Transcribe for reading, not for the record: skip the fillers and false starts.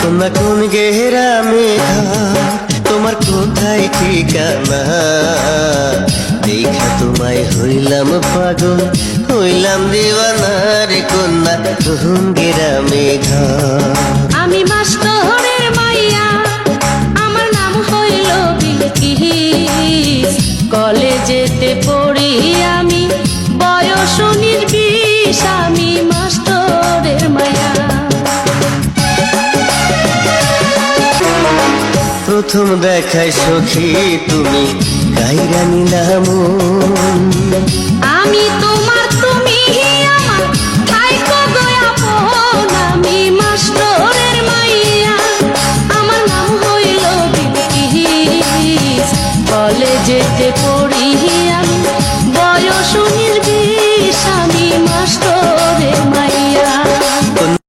তোমরা কোন গ্রামে ঘর, তোমার কোথায় ঠিকানা? দেখা তোমায় হইলাম পাগল, হইলাম দিওয়ানা রে কন্যা। কোন গ্রামে ঘর? আমি মাস্টরের মাইয়া, আমার নাম হইল বিলকিস। কলেজেতে পড়ি আমি, বয়স 19-20, আমি মাস্টরের মাইয়া। প্রথম দেখায় সখী তুমি কাইরা নিলাম।